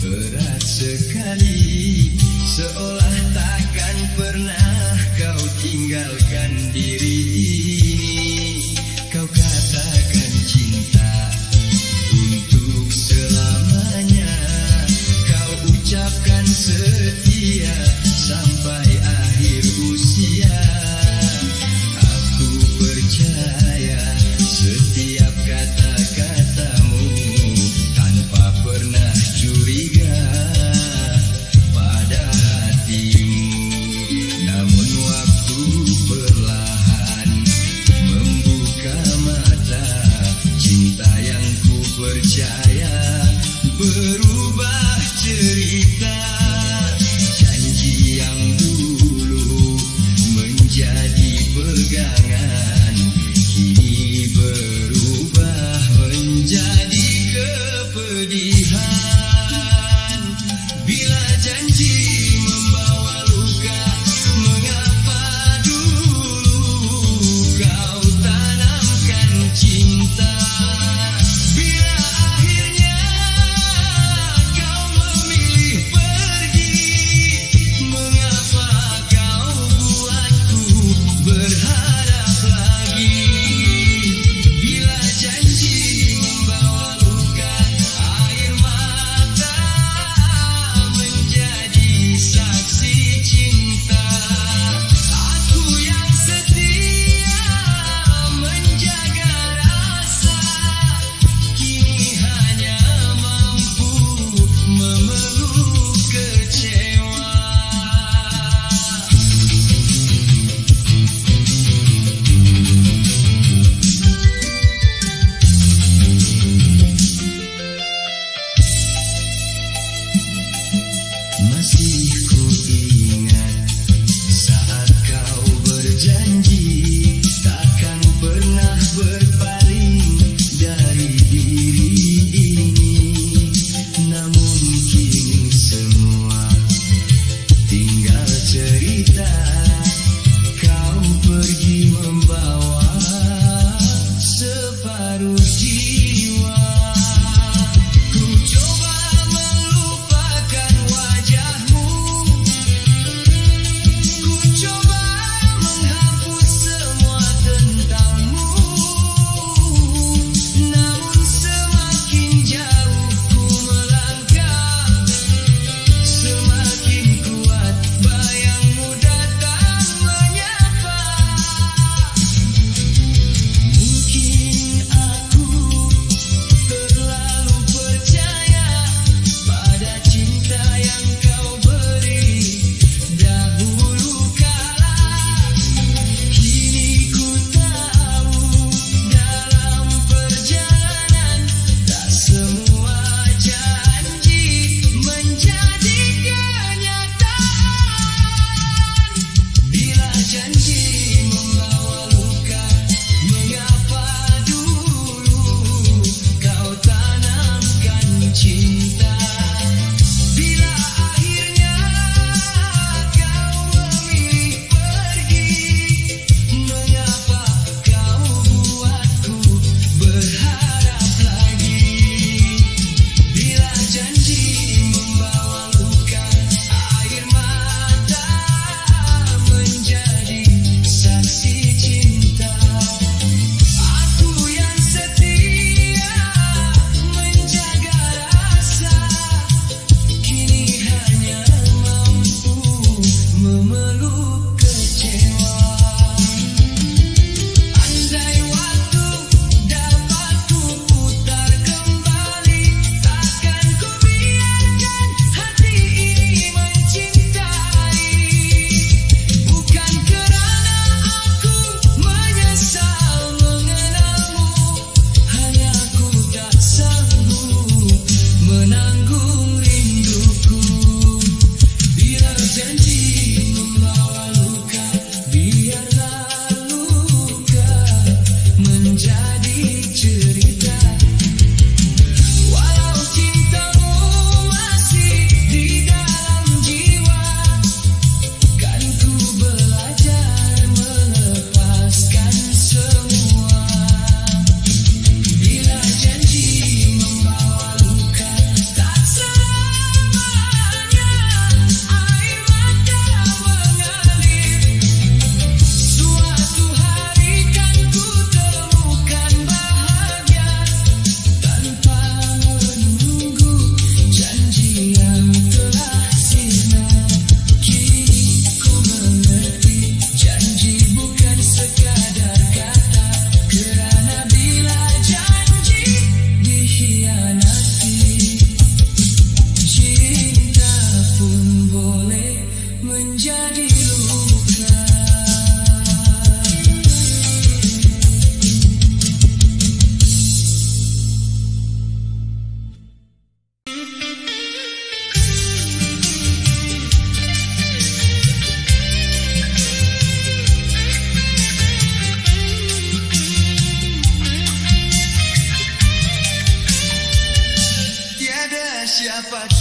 Berat sekali, seolah takkan pernah kau tinggalkan diri ini. Kau katakan cinta untuk selamanya, kau ucapkan setia sampai akhir usia. Aku percaya setiap kata-katamu tanpa pernah curiga pada hatimu. Namun waktu perlahan membuka mata, cinta yang ku percaya berubah cerita. Janji yang dulu menjadi pegangan, kini berubah menjadi kepedihan. Bila janji membawa luka, mengapa dulu kau tanamkan cinta? Bila akhirnya kau memilih pergi, mengapa kau buatku berharap lagi?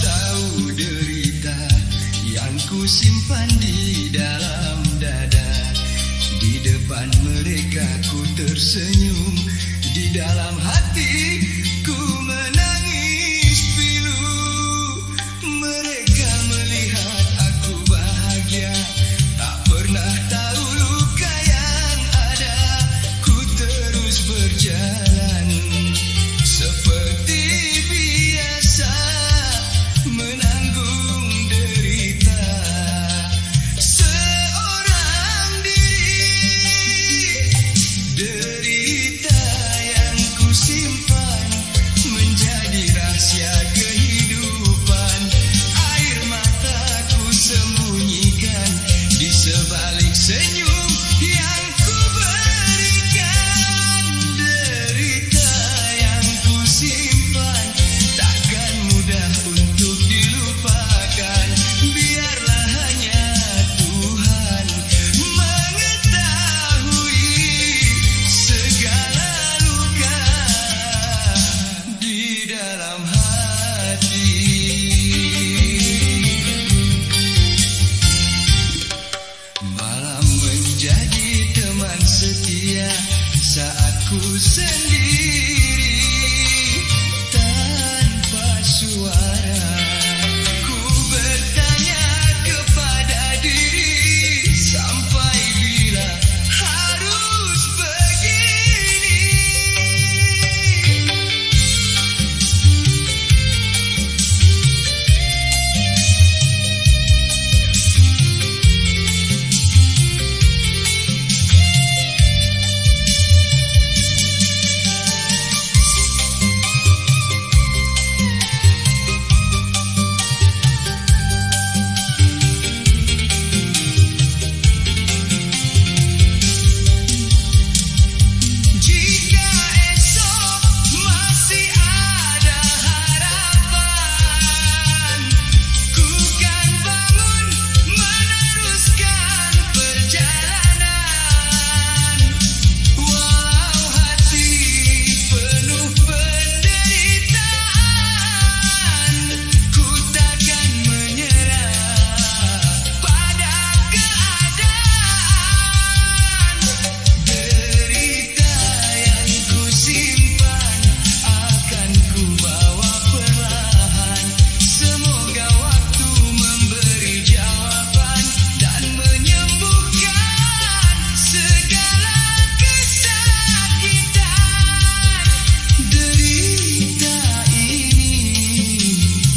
tahu derita yang ku simpan di dalam dada. Di depan mereka ku tersenyum, di dalam hati ku menangis pilu. Mereka melihat aku bahagia, tak pernah tahu luka yang ada. Ku terus berjalan seperti biasa, menanggung derita seorang diri. Derita yang ku simpan menjadi rahasia kehidupan. Air mataku sembunyikan di sebalik senyum yang ku berikan. Derita yang ku simpan takkan mudah untuk dilupakan. Biarlah hanya Tuhan mengetahui segala luka di dalam hati. Malam menjadi teman setia saat ku sendiri, tanpa suara. Ku bertanya kepada diri, sampai bila harus begini? Jika esok masih ada harapan, ku kan bangun meneruskan perjalanan. Walau hati penuh penderitaan, ku takkan menyerah pada keadaan. Derita yang ku simpan akan ku bawa perlahan. Semoga waktu memberi jawaban dan menyembuhkan segala kesakitan. Derita ini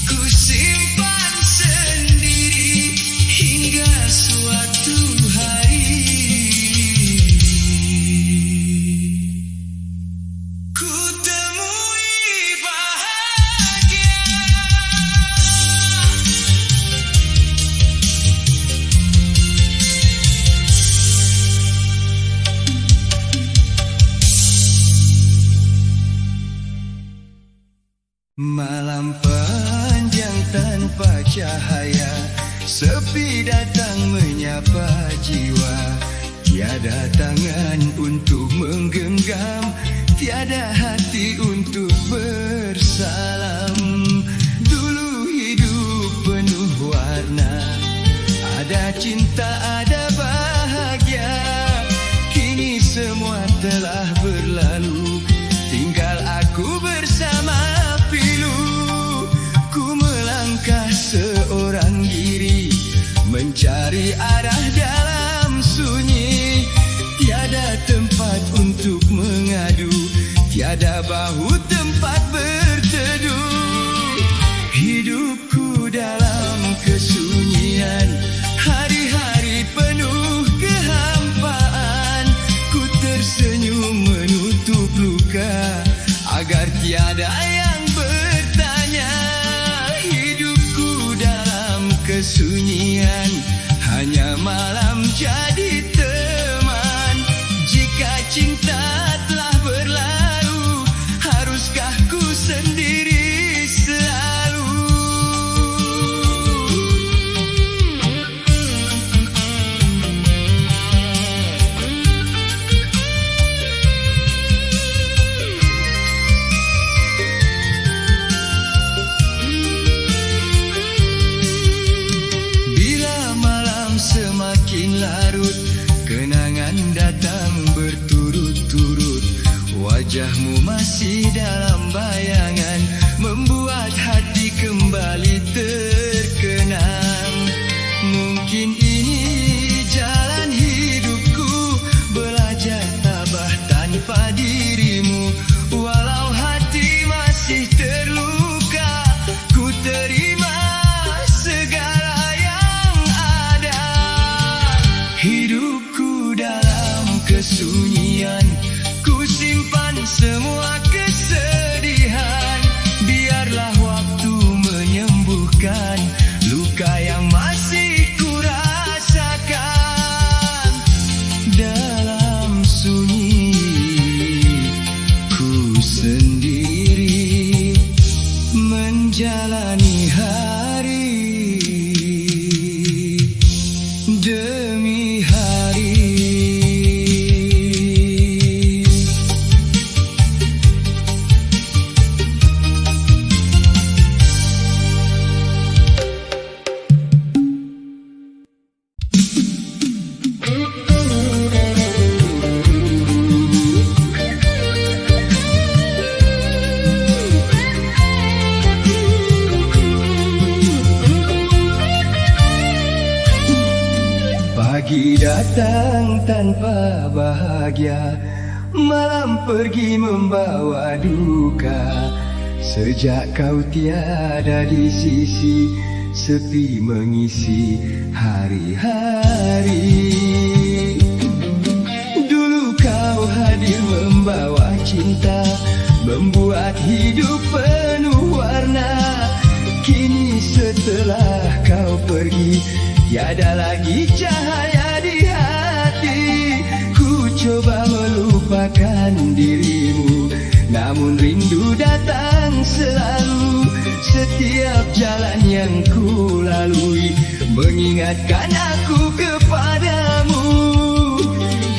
ku simpan sendiri hingga suatu hari ku temui bahagia. Malam panjang tanpa cahaya, sepi datang menyapa jiwa. Tiada tangan untuk menggenggam, tiada hati untuk bersalam. Dulu hidup penuh warna, ada cinta, ada bahagia. Kini semua telah berlalu, tinggal aku bersama pilu. Ku melangkah seorang diri, mencari arah dalam sunyi. Tiada tempat untuk mengadu, tiada bahu tempat berteduh. Hidupku dalam kesunyian, hari-hari penuh kehampaan. Ku tersenyum menutup luka agar tiada yang bertanya. Hidupku dalam kesunyian, hanya malam jadi teman. Jika cinta telah berlalu, haruskah ku sendiri selalu? sembuhkan luka yang masih ku rasakan. Dalam sunyi ku sendiri menjalani hari demi hari. Pagi datang tanpa bahagia, malam pergi membawa duka. Sejak kau tiada di sisi, sepi mengisi hari-hari. Dulu kau hadir membawa cinta, membuat hidup penuh warna. Kini setelah kau pergi, tiada lagi cahaya di hati. Ku coba melupakan dirimu, namun rindu datang selalu. Setiap jalan yang ku lalui mengingatkan aku kepadamu.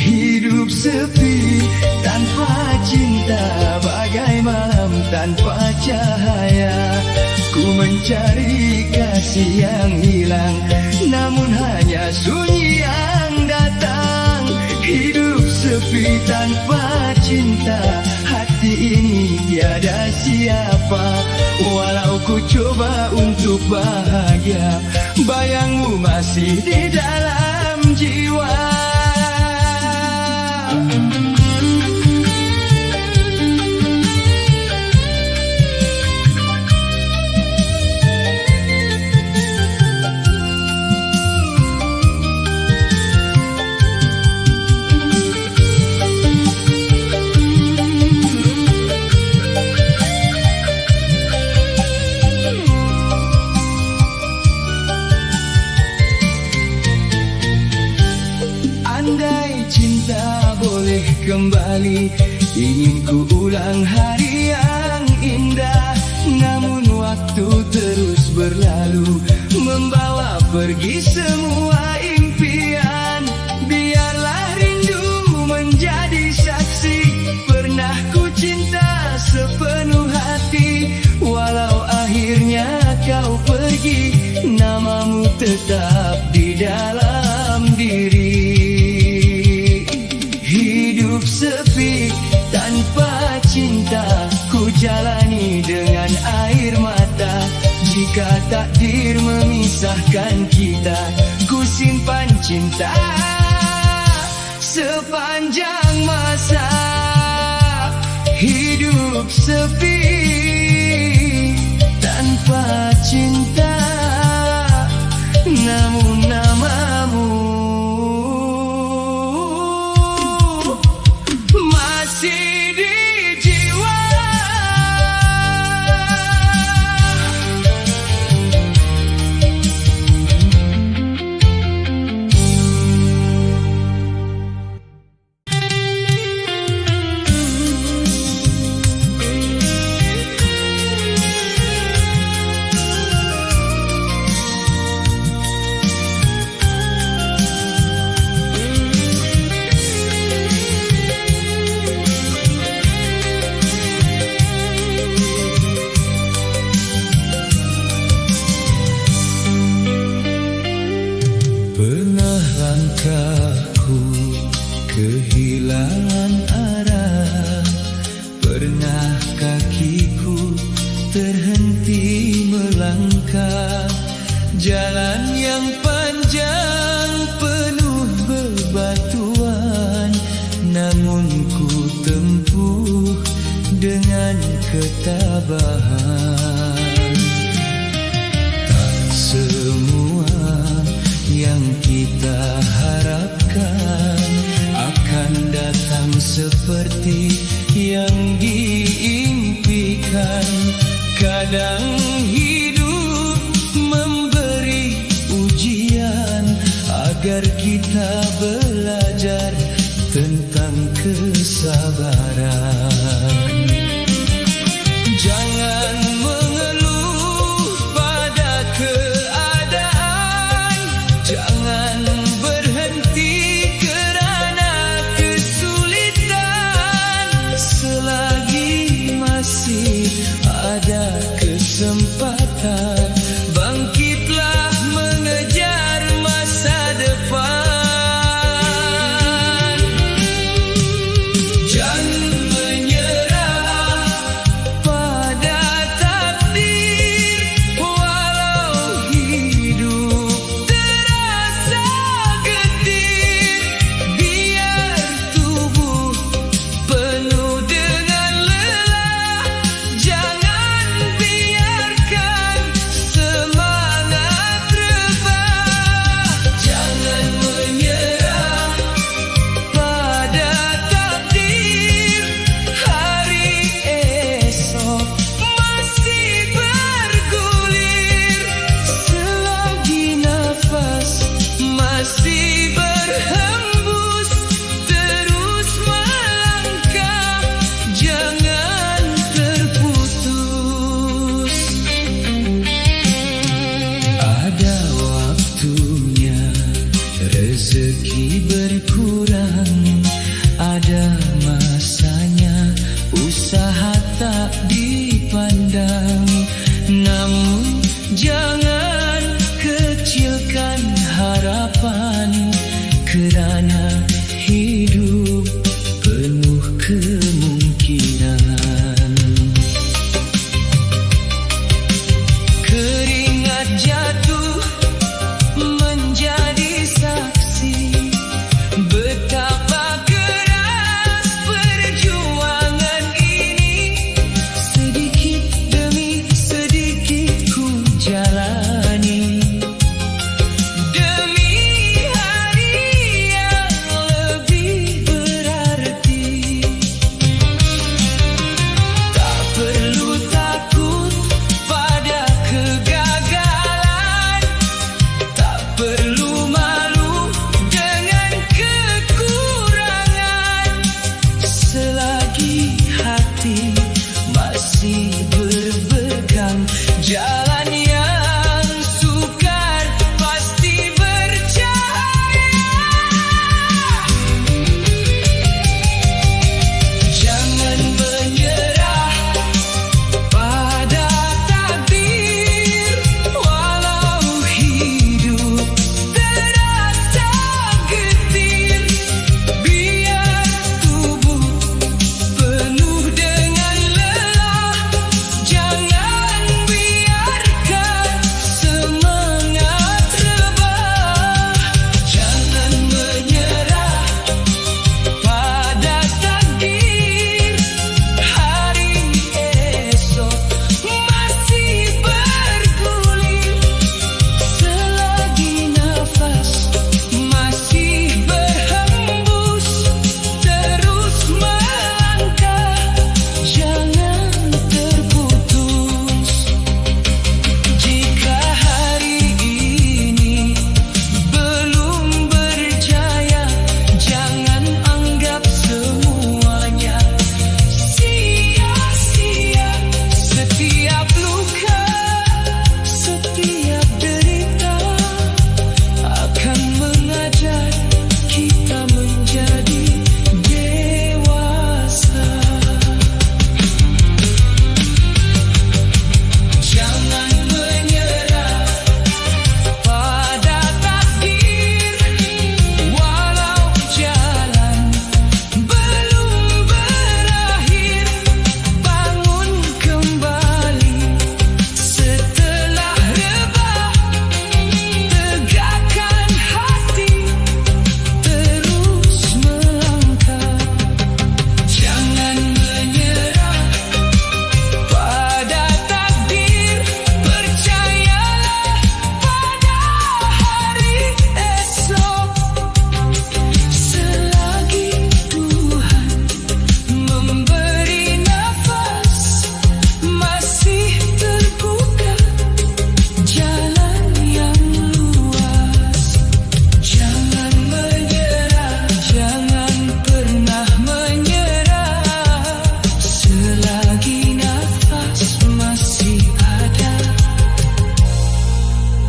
Hidup sepi tanpa cinta, bagai malam tanpa cahaya. Ku mencari kasih yang hilang, namun hanya sunyi yang datang. Hidup sepi tanpa cinta, hati ini tiada siapa. Walau ku coba untuk bahagia, bayangmu masih di dalam jiwa. Andai cinta boleh kembali, ingin ku ulang hari yang indah. Namun waktu terus berlalu, membawa pergi semua impian. Biarlah rindu menjadi saksi, pernah ku cinta sepenuh hati. Walau akhirnya kau pergi, namamu tetap di dalam diri. Hidup sepi tanpa cinta, ku jalani dengan air mata. Jika takdir memisahkan kita, ku simpan cinta sepanjang masa. Hidup sepi tanpa cinta, namun namamu masih di jiwa. Pernah langkahku kehilangan arah, pernah kakiku terhenti melangkah. Jalan yang panjang penuh bebatuan, namun ku tempuh dengan ketabahan. Tak semua yang kita harapkan akan datang seperti yang diimpikan. Kadang hidup agar kita belajar tentang kesabaran. Jangan mengeluh pada keadaan, jangan berhenti kerana kesulitan. Selagi masih ada kesempatan, bangkitlah mengejar masa depan. Jangan menyerah pada takdir, walau hidup terasa getir. Biar tubuh penuh dengan lelah, jangan biarkan semangat rebah. Jangan menyerah pada takdir, hari esok masih bergulir. Selagi nafas masih berhembus, terus melangkah, jangan terputus. Ada waktunya rezeki berkurang, ada masanya usaha tak dipandang. Namun jangan kecilkan harapan, kerana hidup penuh kemungkinan. Keringat jatuh menjadi saksi betapa keras perjuangan ini. Sedikit demi sedikit ku jalani, demi hari yang lebih berarti. Tak perlu takut pada kegagalan,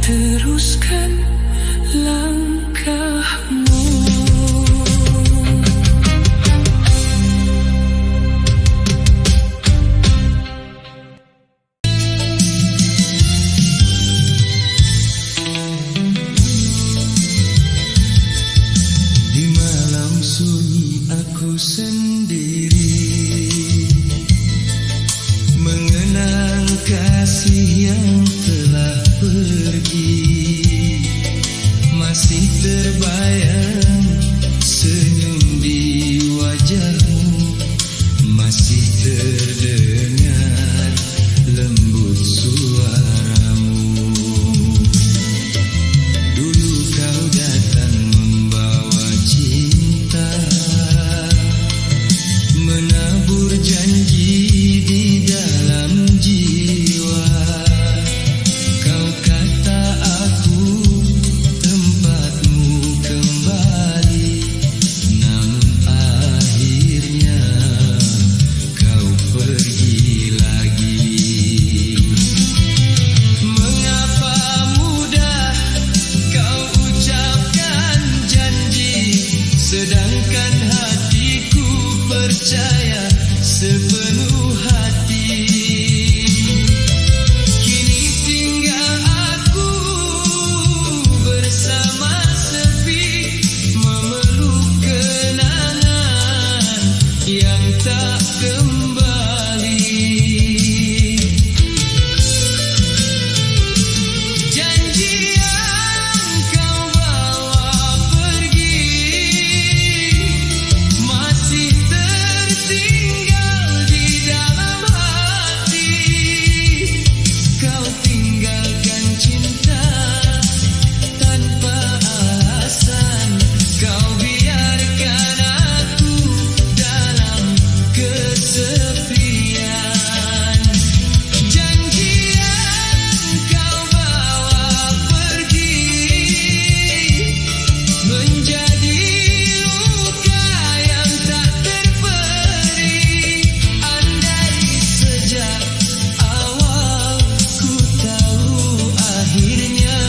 teruskan langkahmu. Di malam sunyi aku sendiri mengenang kasih yang telah pergi. Masih terbayang senyum di wajahmu, masih terdengar lembut suaramu. Dulu kau datang membawa cinta, menabur janji di dalam jiwa. Kau kata aku tempatmu kembali, namun akhirnya kau pergi lagi. Mengapa mudah kau ucapkan janji, sedangkan hatiku percaya sepenuh hati. Kini tinggal aku bersama sepi, memeluk kenangan yang tak kembali. Janji yang kau bawa pergi masih tertinggal di dalam hati. Kau tinggalkan cinta tanpa alasan, kau biarkan aku dalam kesepian. Janji yang kau bawa pergi menjadi luka yang tak terperi. Andai sejak awal ku tahu akhirnya,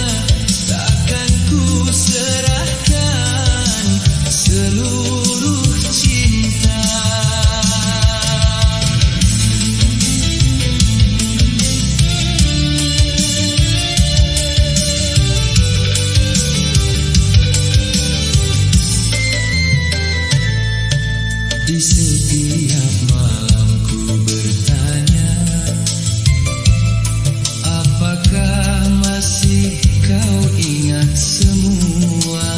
takkan ku serahkan seluruh cinta. Di setiap malam ku bertanya, apakah masih kau ingat semua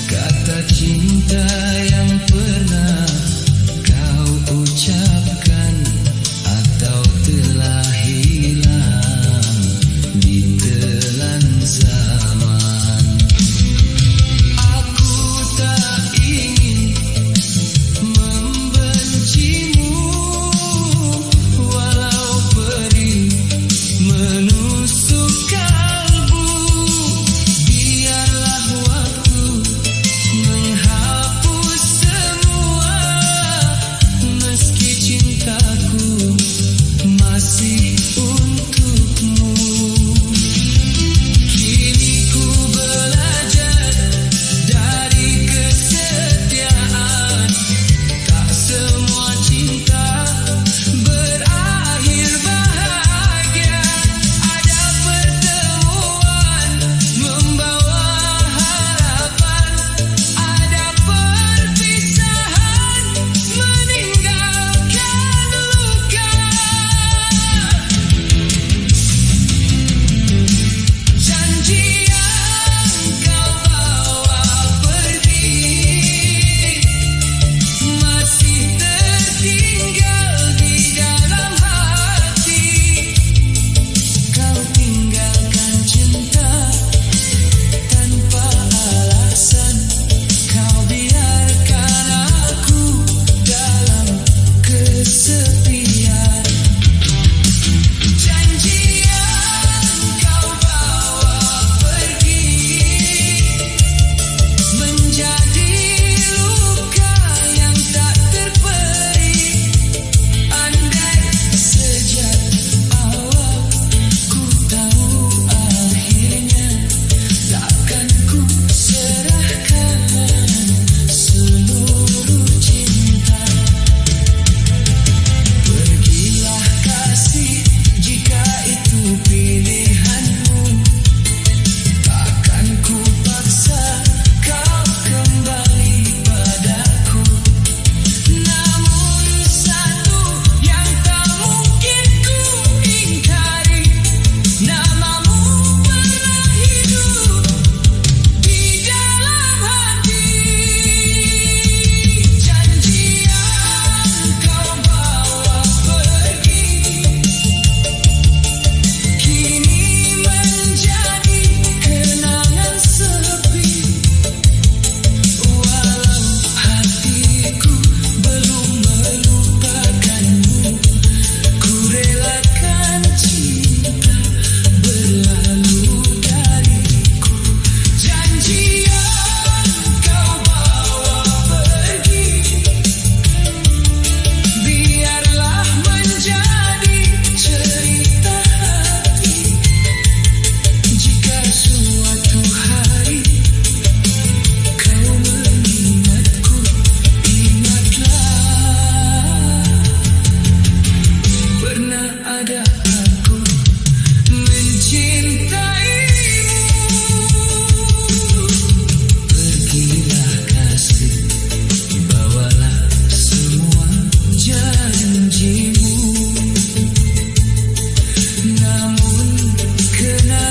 kata cinta yang pernah kau ucapkan, atau telah hilang di telan zaman. Aku tak ingin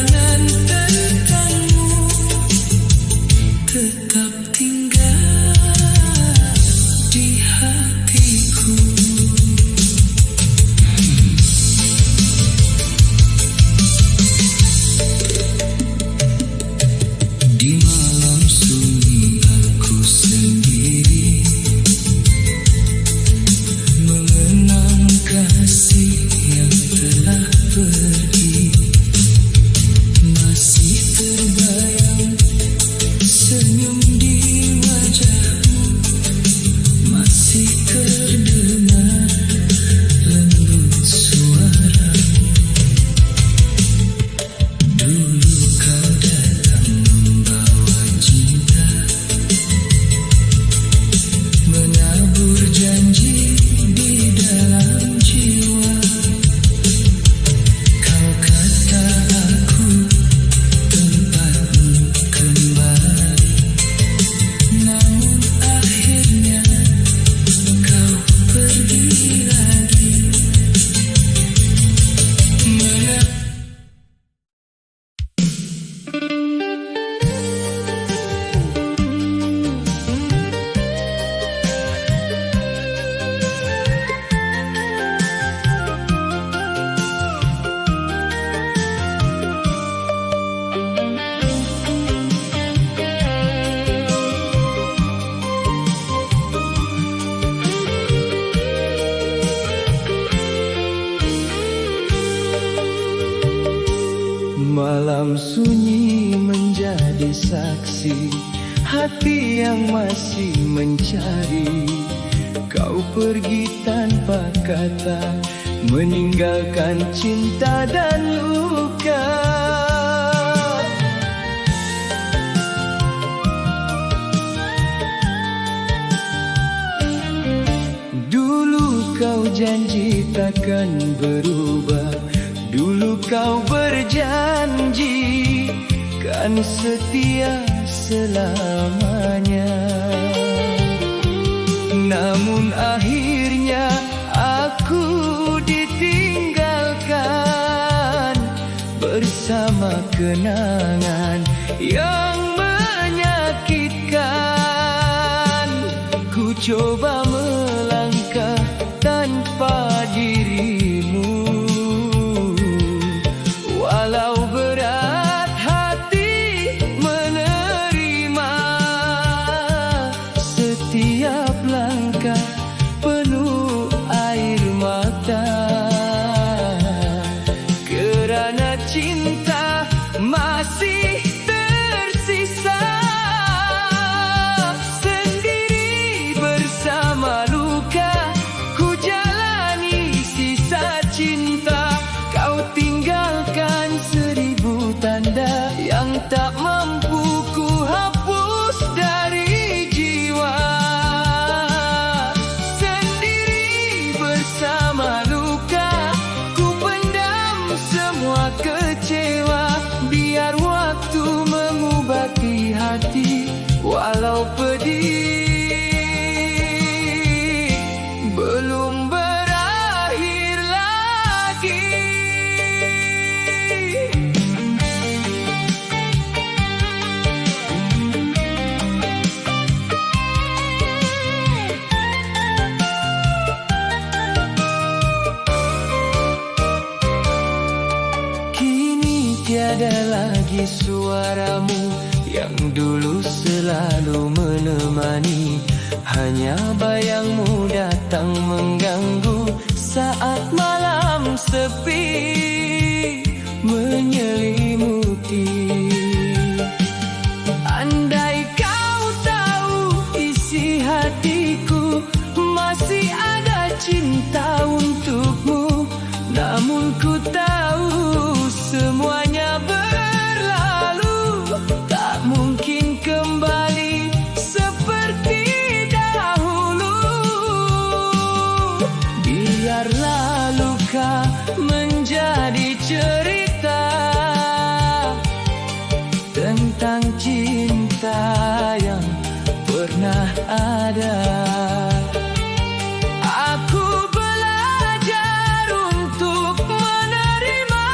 kenangan tentangmu tetap tinggal di hatiku. Di malam sunyi aku sendiri mengenang kasih yang telah pergi. Masih terbayang senyum di wajahmu, masih terdengar lembut suaramu. Dulu kau datang membawa cinta, menabur janji di dalam jiwa. Kau kata aku tempatmu kembali, namun akhirnya kau pergi lagi. Malam sunyi menjadi saksi hati yang masih mencari. Kau pergi tanpa kata, meninggalkan cinta dan luka. Dulu kau janji takkan berubah, dulu kau berjanji kan setia selamanya. Namun akhirnya aku ditinggalkan bersama kenangan yang menyakitkan. Ku coba melangkah tanpa dirimu, walau berat hati menerima. Setiap langkah penuh air mata, kerana cinta masih tersisa. Sendiri bersama luka, ku jalani sisa cinta. Kau tinggalkan seribu tanda yang tak mampu ku hapus dari jiwa. Sendiri bersama luka, ku pendam semua kecewa. Biar waktu mengubati hati, walau pedih belum berakhir lagi. Kini tiada lagi suaramu yang dulu selalu menemani. Hanya bayangmu datang mengganggu saat malam sepi menyelimuti. Andai kau tahu isi hatiku, masih ada cinta untukmu. Namun ku tahu semuanya berlalu, tak mungkin kembali seperti dahulu. Biarlah luka menjadi cerita tentang cinta yang pernah ada. Aku belajar untuk menerima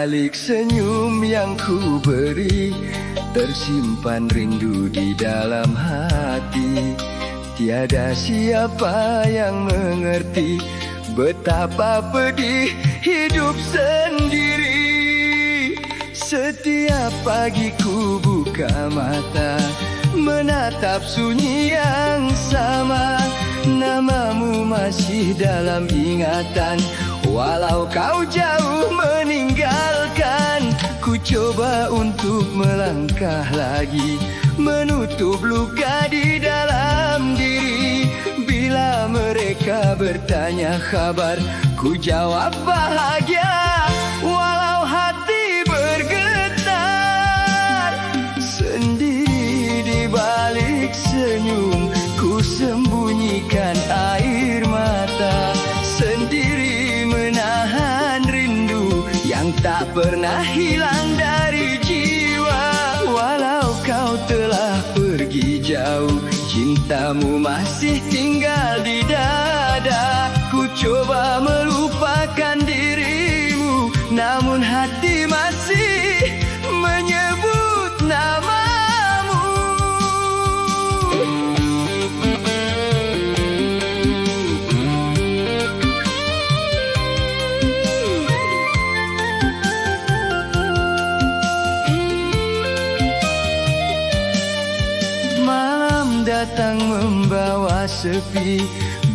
balik senyum yang ku beri, tersimpan rindu di dalam hati. Tiada siapa yang mengerti betapa pedih hidup sendiri. Setiap pagi ku buka mata, menatap sunyi yang sama. Namamu masih dalam ingatan, walau kau jauh meninggalkan. Ku coba untuk melangkah lagi, menutup luka di dalam diri. Bila mereka bertanya kabar, ku jawab bahagia, walau hati bergetar. Sendiri di balik senyum, ku sembunyikan air mata. Sendiri menahan rindu yang tak pernah hilang dari jiwa. Walau kau telah pergi jauh, cintamu masih tinggal di dada. Ku coba melupakan dirimu, namun hati masih menyebut namamu. Malam datang membawa sepi,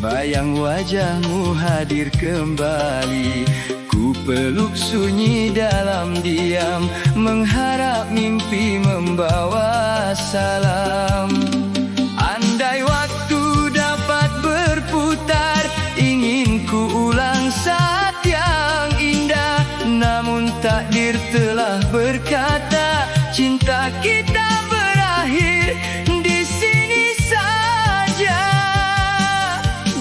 bayang wajahmu hadir kembali. Ku peluk sunyi dalam diam, mengharap mimpi membawa salam. Andai waktu dapat berputar, ingin ku ulang saat yang indah. Namun takdir telah berkata, cinta kita berakhir di sini saja.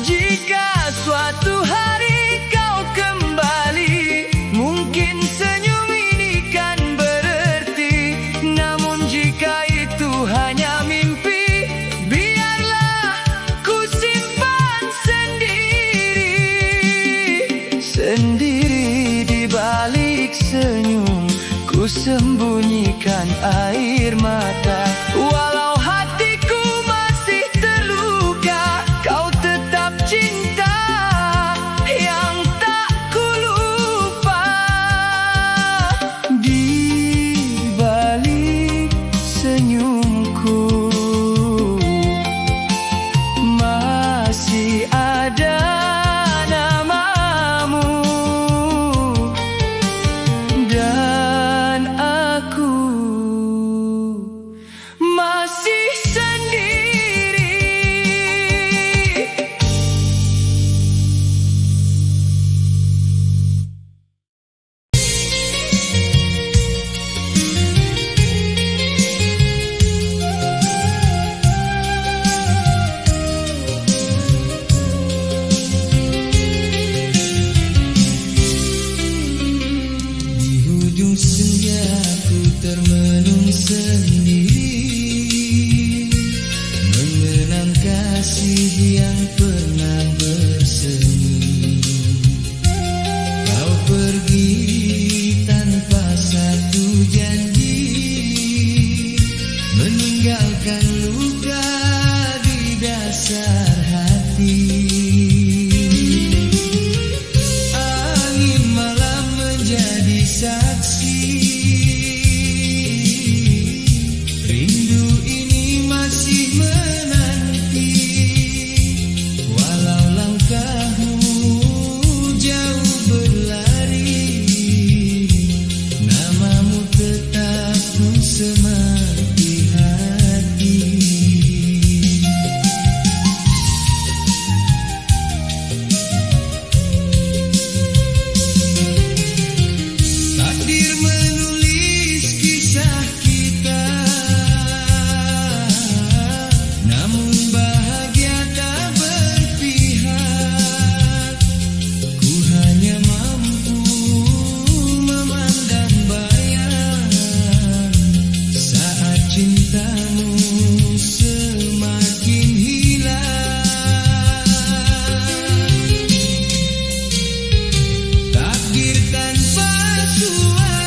Jika suatu hari kau kembali, mungkin senyum ini kan berarti. Namun jika itu hanya mimpi, biarlah ku simpan sendiri. Sendiri di balik senyum, ku sembunyikan air mata. Walau hatiku masih terluka, kau tetap cinta yang tak ku lupa. Di balik senyumku masih ada namamu, dan aku masih sendiri. Di ujung senja ku termenung sendiri, mengenang kasih yang pernah bersemi. Kau pergi tanpa satu janji, meninggalkan luka di dasar hati. Angin malam menjadi saksi, rindu ini masih menanti. Walau langkahmu jauh berlari, namamu tetap ku semati hati. Takdir menulis kisah kita, namun bahagia tak berpihak. Ku hanya mampu memandang bayang saat cintamu semakin hilang. Takdir tanpa suara,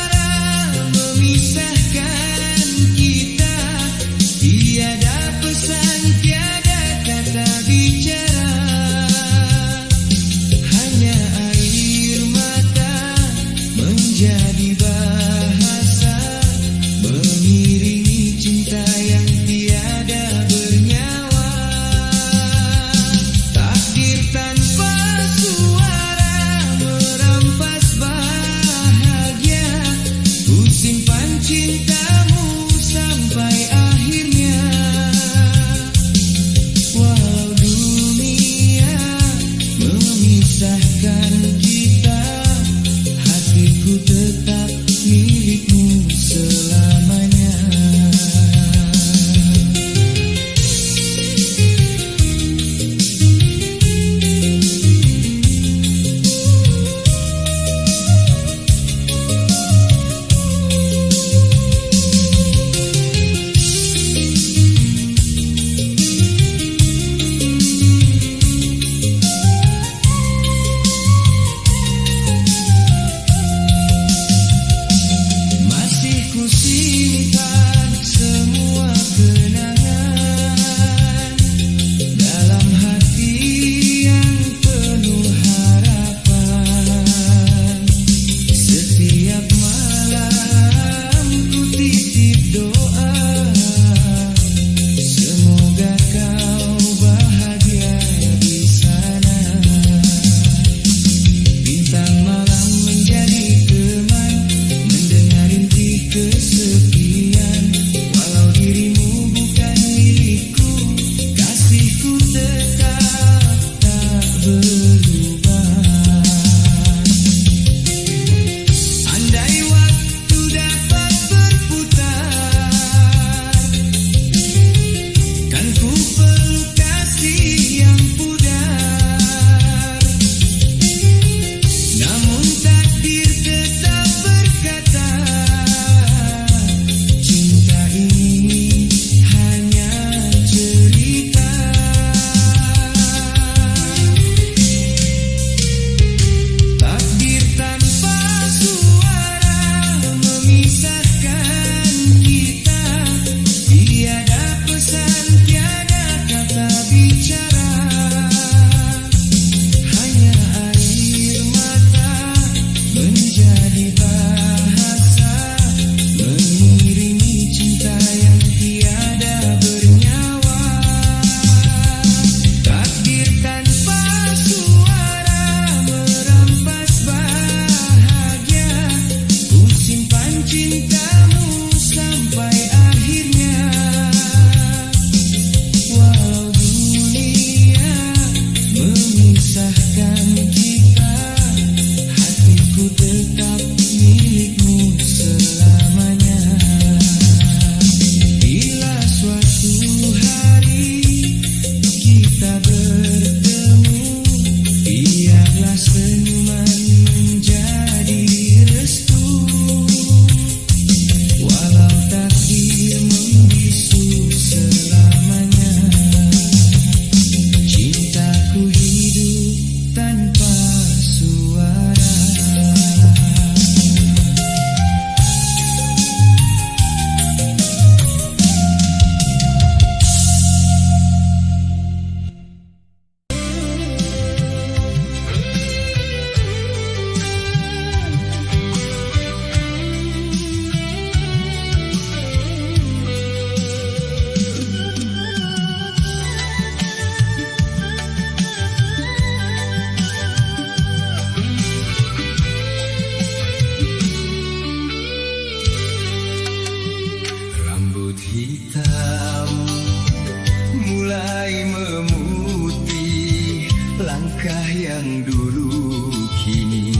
mulai memutih. Langkah yang dulu kini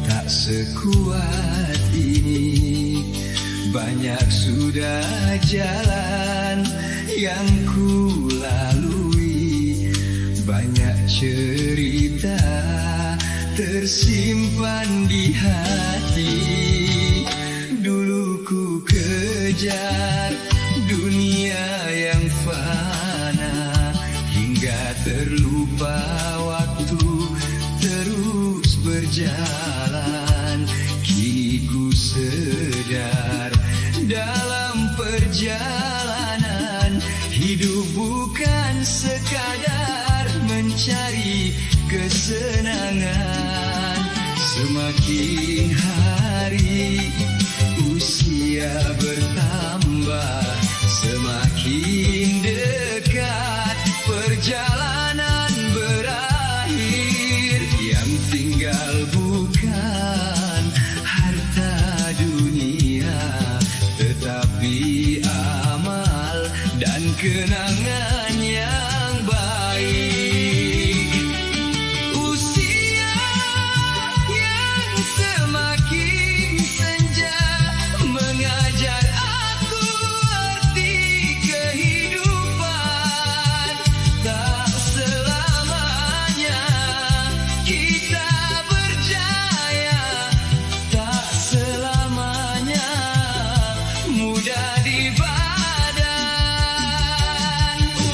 tak sekuat ini. Banyak sudah jalan yang ku lalui, banyak cerita tersimpan di hati. Dulu ku kejar dunia yang fana, hingga terlupa waktu terus berjalan. Kini ku sedar dalam perjalanan hidup bukan sekadar mencari kesenangan. Semakin hari usia bertambah, semakin dekat perjalanan berakhir. Yang tinggal bukan harta dunia, tetapi amal dan kenangan yang baik. Usia yang semakin senja mengajar aku arti kehidupan. Tak selamanya kita berjaya, tak selamanya mudah dibadan.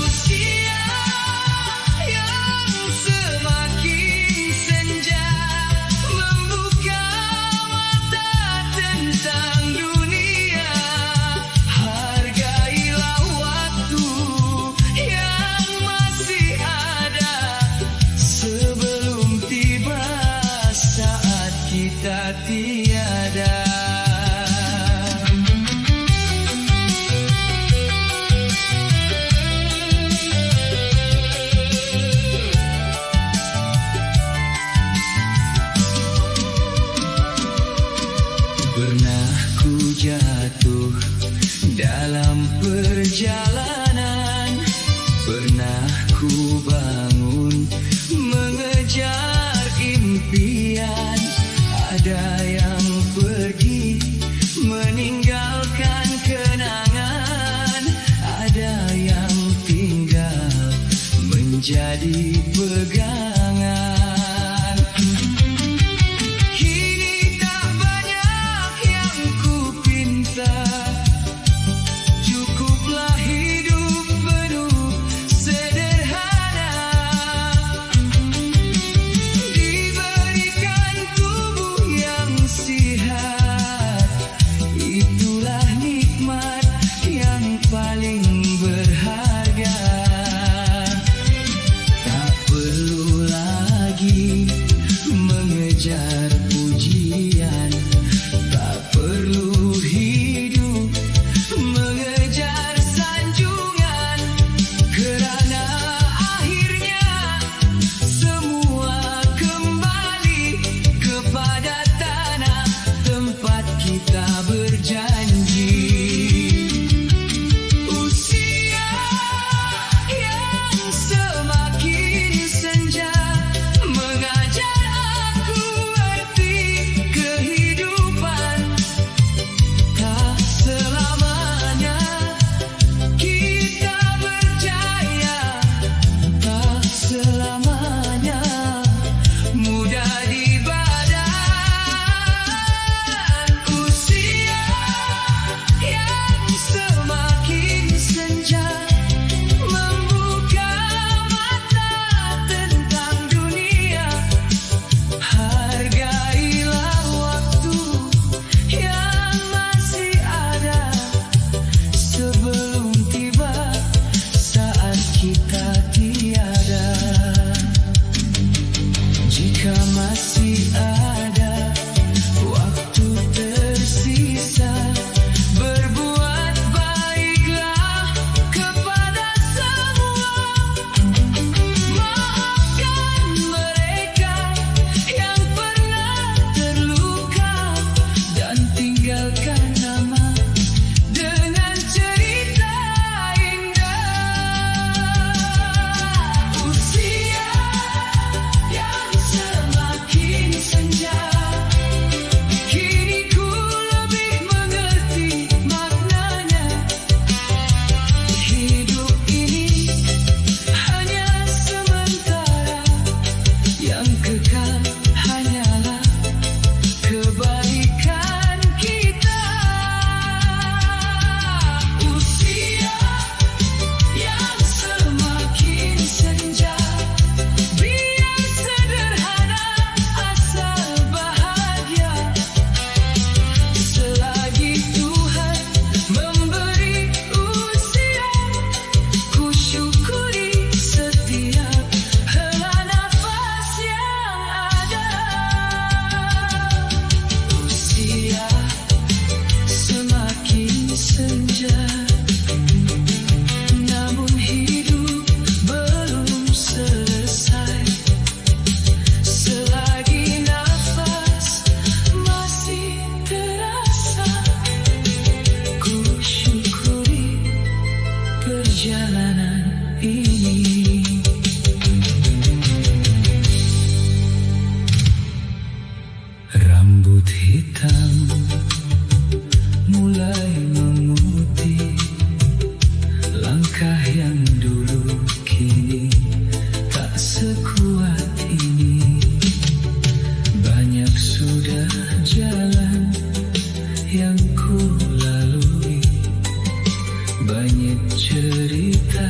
Usia yang semakin senja membuka mata tentang dunia. Hargailah waktu yang masih ada sebelum tiba saat kita tiada. Pernah ku jatuh dalam perjalanan, pernah ku bangun mengejar impian. Ada yang pergi meninggalkan kenangan, ada yang tinggal menjadi pegangan. Kini tak banyak yang ku pinta, cukuplah hidup penuh sederhana. Diberikan tubuh yang sihat, itulah nikmat yang paling berharga. Tak perlu lagi mengejar pujian, tak perlu hidup mengejar sanjungan, kerana akhirnya semua kembali kepada tanah tempat kita berjanji. Usia perjalanan ini. Rambut hitam mulai memutih, langkah yang dulu kini tak sekuat ini. Banyak sudah jalan yang ku lalui, banyak cerita